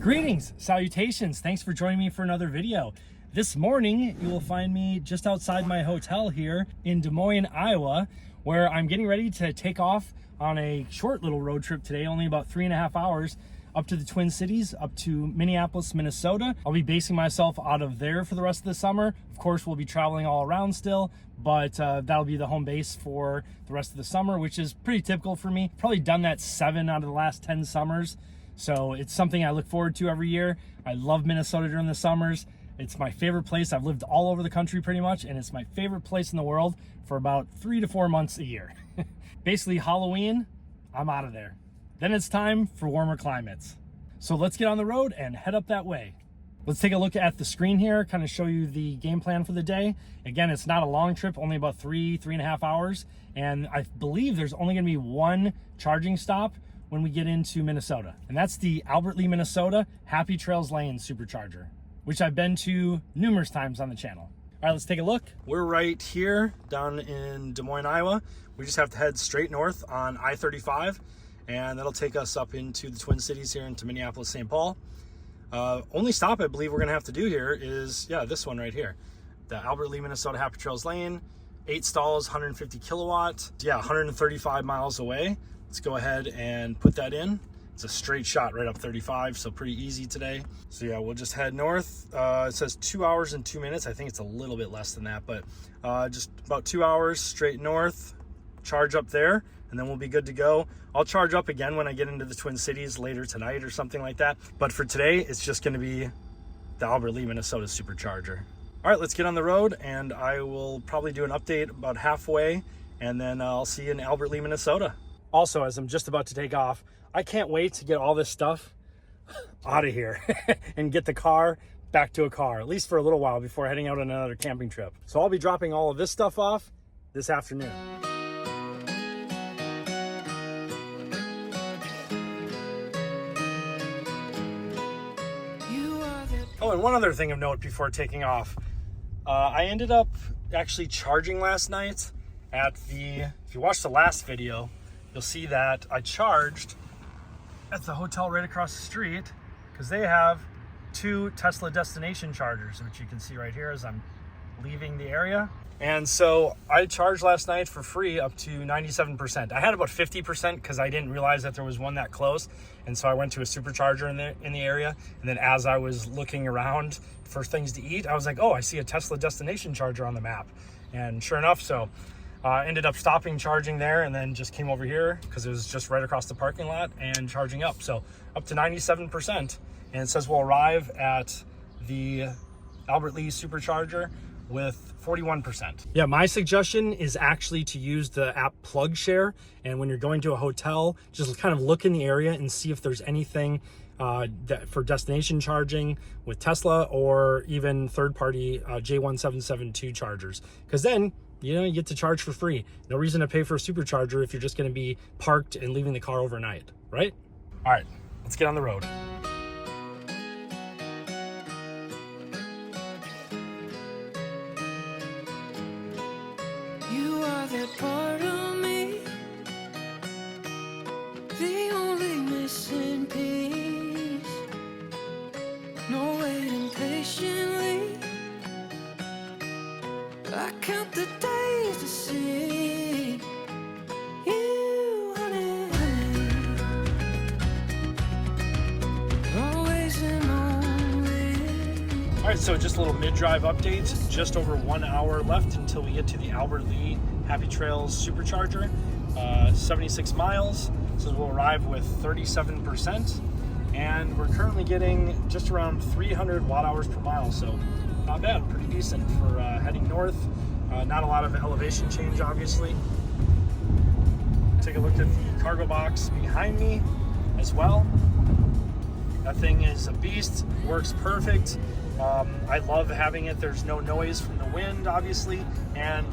Greetings, salutations, thanks for joining me for another video. This morning, you will find me just outside my hotel here in Des Moines, Iowa, where I'm getting ready to take off on a short little road trip today, only about 3.5 hours, up to the Twin Cities, up to Minneapolis, Minnesota. I'll be basing myself out of there for the rest of the summer. Of course, we'll be traveling all around still, but that'll be the home base for the rest of the summer, which is pretty typical for me. Probably done that 7 out of the last 10 summers. So it's something I look forward to every year. I love Minnesota during the summers. It's my favorite place. I've lived all over the country pretty much, and it's my favorite place in the world for about 3 to 4 months a year. Basically Halloween, I'm out of there. Then it's time for warmer climates. So let's get on the road and head up that way. Let's take a look at the screen here, kind of show you the game plan for the day. Again, it's not a long trip, only about 3.5 hours. And I believe there's only gonna be one charging stop when we get into Minnesota. And that's the Albert Lea, Minnesota Happy Trails Lane Supercharger, which I've been to numerous times on the channel. All right, let's take a look. We're right here down in Des Moines, Iowa. We just have to head straight north on I-35, and that'll take us up into the Twin Cities here into Minneapolis, St. Paul. Only stop I believe we're gonna have to do here is, this one right here. The Albert Lea, Minnesota Happy Trails Lane, 8 stalls, 150 kilowatt. 135 miles away. Let's go ahead and put that in. It's a straight shot right up 35, so pretty easy today. So we'll just head north. It says 2 hours and 2 minutes. I think it's a little bit less than that, but just about 2 hours straight north, charge up there, and then we'll be good to go. I'll charge up again when I get into the Twin Cities later tonight or something like that. But for today, it's just gonna be the Albert Lea, Minnesota Supercharger. All right, let's get on the road, and I will probably do an update about halfway, and then I'll see you in Albert Lea, Minnesota. Also, as I'm just about to take off, I can't wait to get all this stuff out of here and get the car back to a car, at least for a little while before heading out on another camping trip. So I'll be dropping all of this stuff off this afternoon. Oh, and one other thing of note before taking off. I ended up actually charging last night at if you watched the last video, you'll see that I charged at the hotel right across the street because they have 2 Tesla destination chargers, which you can see right here as I'm leaving the area. And so I charged last night for free up to 97%. I had about 50% because I didn't realize that there was one that close. And so I went to a supercharger in the area. And then as I was looking around for things to eat, I was like, oh, I see a Tesla destination charger on the map. And sure enough, so ended up stopping charging there and then just came over here because it was just right across the parking lot and charging up. So up to 97%. And it says we'll arrive at the Albert Lea Supercharger with 41%. Yeah, my suggestion is actually to use the app PlugShare. And when you're going to a hotel, just kind of look in the area and see if there's anything for destination charging with Tesla or even third-party J1772 chargers. Because then, you get to charge for free. No reason to pay for a supercharger if you're just going to be parked and leaving the car overnight, right? All right, let's get on the road. You are that part of me, the only missing piece. No waiting patiently, I count the days to see you, honey, always and only. All right, so just a little mid-drive update. Just over 1 hour left until we get to the Albert Lea Happy Trails Supercharger. 76 miles, so we'll arrive with 37%. And we're currently getting just around 300 watt hours per mile, so not bad, pretty decent for heading north. Not a lot of elevation change, obviously. Take a look at the cargo box behind me as well. That thing is a beast, works perfect. I love having it. There's no noise from the wind, obviously, and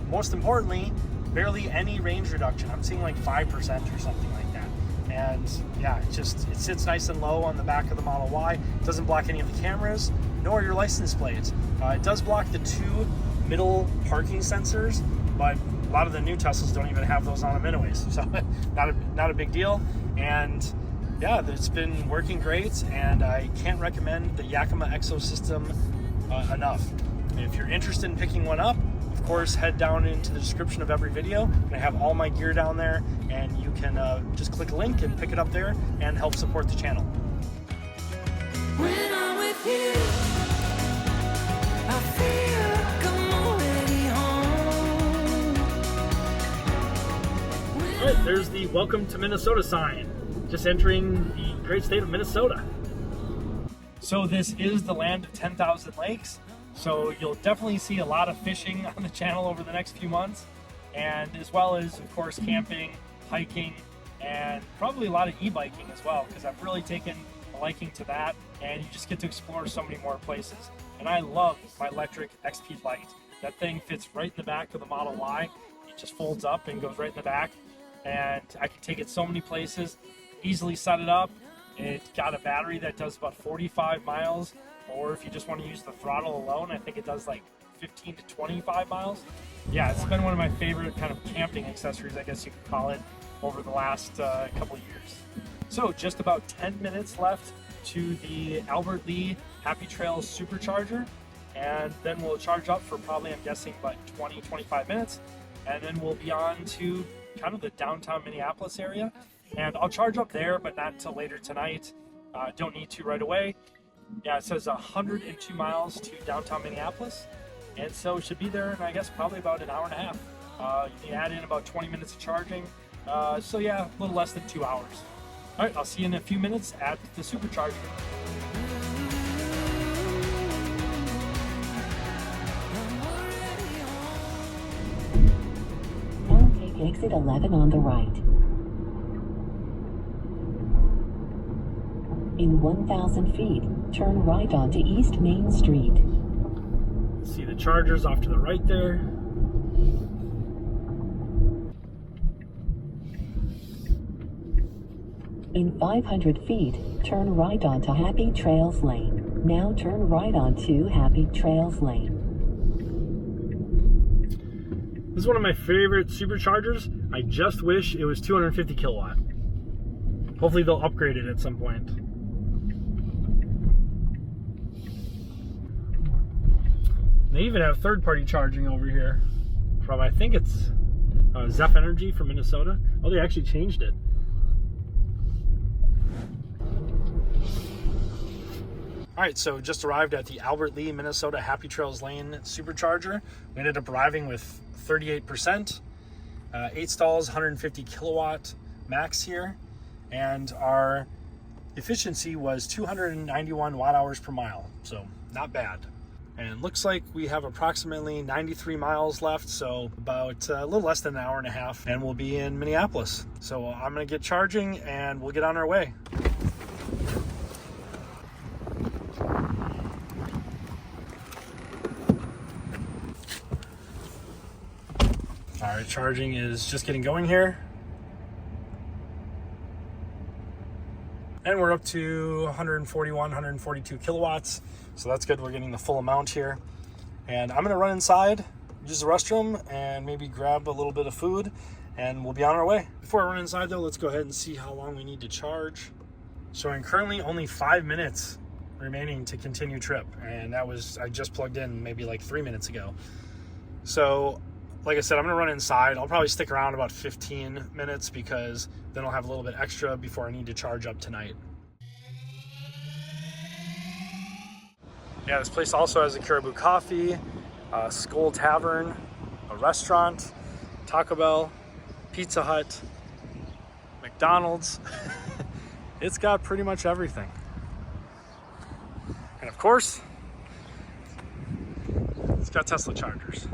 most importantly, barely any range reduction. I'm seeing like 5% or something like that. And yeah, it sits nice and low on the back of the Model Y. It doesn't block any of the cameras, nor your license plates. It does block the 2 middle parking sensors, but a lot of the new Teslas don't even have those on them anyways, so not a big deal. And yeah, it's been working great, and I can't recommend the YAKIMA Exosystem enough. If you're interested in picking one up, of course, head down into the description of every video, and I have all my gear down there, and you can just click a link and pick it up there and help support the channel. When I'm with you, I feel like I'm already home. All right, there's the Welcome to Minnesota sign, just entering the great state of Minnesota. So this is the land of 10,000 lakes. So you'll definitely see a lot of fishing on the channel over the next few months, and as well as, of course, camping, hiking, and probably a lot of e-biking as well, because I've really taken a liking to that, and you just get to explore so many more places. And I love my electric XP Lite. That thing fits right in the back of the Model Y. It just folds up and goes right in the back, and I can take it so many places, easily set it up. It's got a battery that does about 45 miles. Or if you just want to use the throttle alone, I think it does like 15 to 25 miles. Yeah, it's been one of my favorite kind of camping accessories, I guess you could call it, over the last couple of years. So just about 10 minutes left to the Albert Lea Happy Trails Supercharger, and then we'll charge up for probably, I'm guessing, about 20-25 minutes, and then we'll be on to kind of the downtown Minneapolis area. And I'll charge up there, but not until later tonight. Don't need to right away. Yeah, it says 102 miles to downtown Minneapolis, and so it should be there in, I guess, probably about an hour and a half. You add in about 20 minutes of charging, so yeah, a little less than 2 hours. All right, I'll see you in a few minutes at the Supercharger. Now take exit 11 on the right. In 1,000 feet, turn right onto East Main Street. See the Chargers off to the right there. In 500 feet, turn right onto Happy Trails Lane. Now turn right onto Happy Trails Lane. This is one of my favorite Superchargers. I just wish it was 250 kilowatt. Hopefully they'll upgrade it at some point. They even have third-party charging over here from, I think it's Zeph Energy from Minnesota. Oh, they actually changed it. All right, so just arrived at the Albert Lea, Minnesota Happy Trails Lane Supercharger. We ended up arriving with 38%, 8 stalls, 150 kilowatt max here, and our efficiency was 291 watt hours per mile, so not bad. And looks like we have approximately 93 miles left, so about a little less than an hour and a half, and we'll be in Minneapolis. So I'm gonna get charging and we'll get on our way. All right, charging is just getting going here. And we're up to 141, 142 kilowatts. So that's good, we're getting the full amount here. And I'm gonna run inside, use the restroom, and maybe grab a little bit of food, and we'll be on our way. Before I run inside though, let's go ahead and see how long we need to charge. Showing currently only 5 minutes remaining to continue trip. And that was, I just plugged in maybe like 3 minutes ago. So, like I said, I'm gonna run inside. I'll probably stick around about 15 minutes because then I'll have a little bit extra before I need to charge up tonight. Yeah, this place also has a Caribou Coffee, a Skull Tavern, a restaurant, Taco Bell, Pizza Hut, McDonald's. It's got pretty much everything. And of course, it's got Tesla chargers.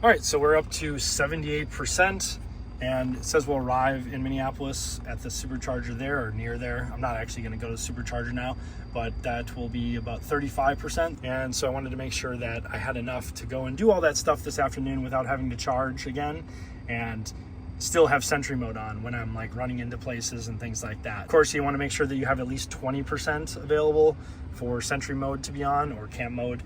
All right, so we're up to 78%, and it says we'll arrive in Minneapolis at the Supercharger there, or near there. I'm not actually gonna go to the Supercharger now, but that will be about 35%. And so I wanted to make sure that I had enough to go and do all that stuff this afternoon without having to charge again, and still have Sentry mode on when I'm like running into places and things like that. Of course, you want to make sure that you have at least 20% available for Sentry mode to be on, or camp mode.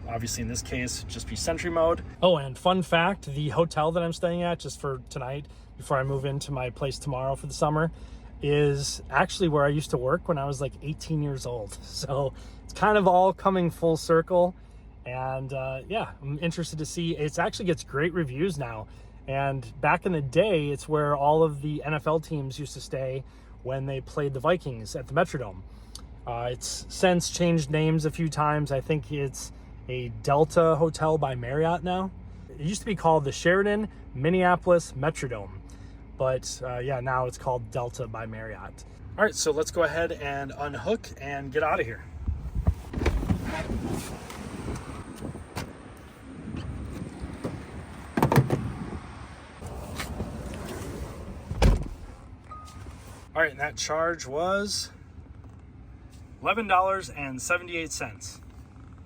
Obviously in this case, just be Sentry mode. Oh, and fun fact, the hotel that I'm staying at just for tonight, before I move into my place tomorrow for the summer, is actually where I used to work when I was like 18 years old. So it's kind of all coming full circle. And yeah, I'm interested to see. It actually gets great reviews now. And back in the day, it's where all of the NFL teams used to stay when they played the Vikings at the Metrodome. It's since changed names a few times. I think it's a Delta Hotel by Marriott now. It used to be called the Sheraton Minneapolis Metrodome, but yeah, now it's called Delta by Marriott. All right, so let's go ahead and unhook and get out of here. All right, and that charge was $11.78.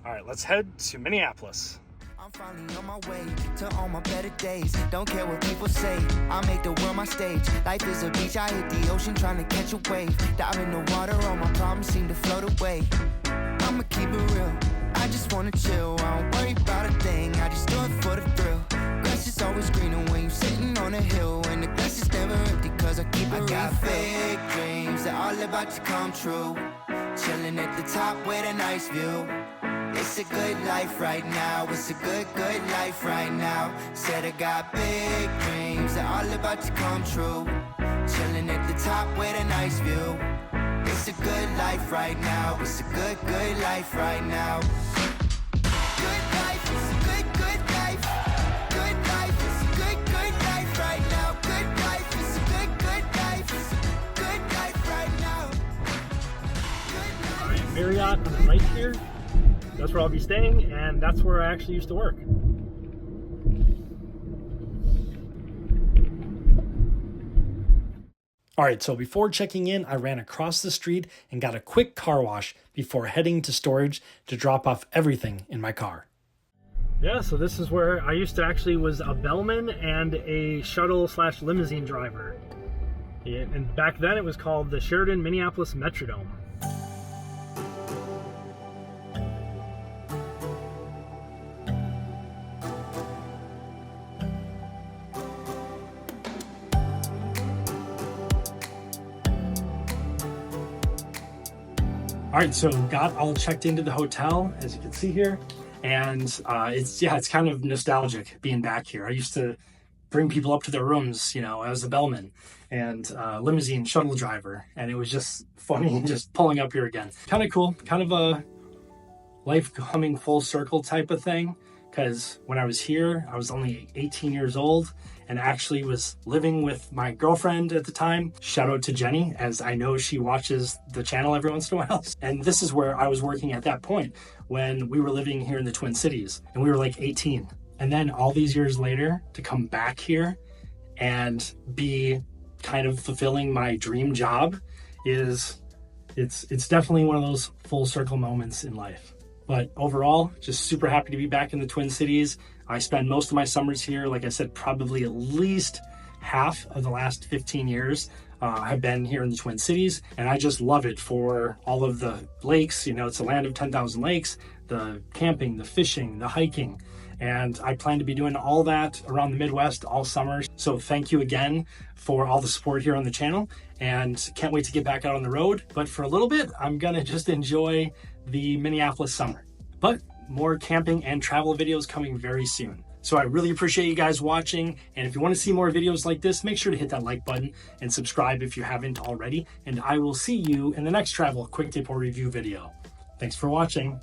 All right, let's head to Minneapolis. I'm finally on my way to all my better days. Don't care what people say, I make the world my stage. Life is a beach, I hit the ocean trying to catch a wave. Dive in the water, all my problems seem to float away. I'ma keep it real, I just wanna chill. I don't worry about a thing, I just do it for the thrill. Grass is always greener when you're sitting on a hill, and the glass is never empty cause I keep it real. I got big dreams that all about to come true. Chilling at the top with a nice view. It's a good life right now, it's a good life right now. Said I got big dreams that all about to come true. Chilling at the top with a nice view. It's a good life right now, it's a good life right now. Good life, it's a good life. Good life, it's a good life right now. Good life, it's a good life. It's a good life right now. All right, Marriott on the right here. That's where I'll be staying, and that's where I actually used to work. All right, so before checking in, I ran across the street and got a quick car wash before heading to storage to drop off everything in my car. Yeah, so this is where I used to actually was a bellman and a shuttle/limousine driver. Yeah, and back then it was called the Sheraton Minneapolis Metrodome. All right, so got all checked into the hotel, as you can see here, and it's kind of nostalgic being back here. I used to bring people up to their rooms, you know, as a bellman and limousine shuttle driver, and it was just funny just pulling up here again. Kind of cool, kind of a life coming full circle type of thing, because when I was here, I was only 18 years old and actually was living with my girlfriend at the time. Shout out to Jenny, as I know she watches the channel every once in a while. And this is where I was working at that point when we were living here in the Twin Cities, and we were like 18. And then all these years later to come back here and be kind of fulfilling my dream job it's definitely one of those full circle moments in life. But overall, just super happy to be back in the Twin Cities. I spend most of my summers here. Like I said, probably at least half of the last 15 years I've been here in the Twin Cities, and I just love it for all of the lakes. You know, it's a land of 10,000 lakes, the camping, the fishing, the hiking, and I plan to be doing all that around the Midwest all summer. So thank you again for all the support here on the channel, and can't wait to get back out on the road. But for a little bit, I'm gonna just enjoy the Minneapolis summer. But more camping and travel videos coming very soon. So I really appreciate you guys watching, and if you want to see more videos like this, make sure to hit that like button and subscribe if you haven't already, and I will see you in the next travel quick tip or review video. Thanks for watching.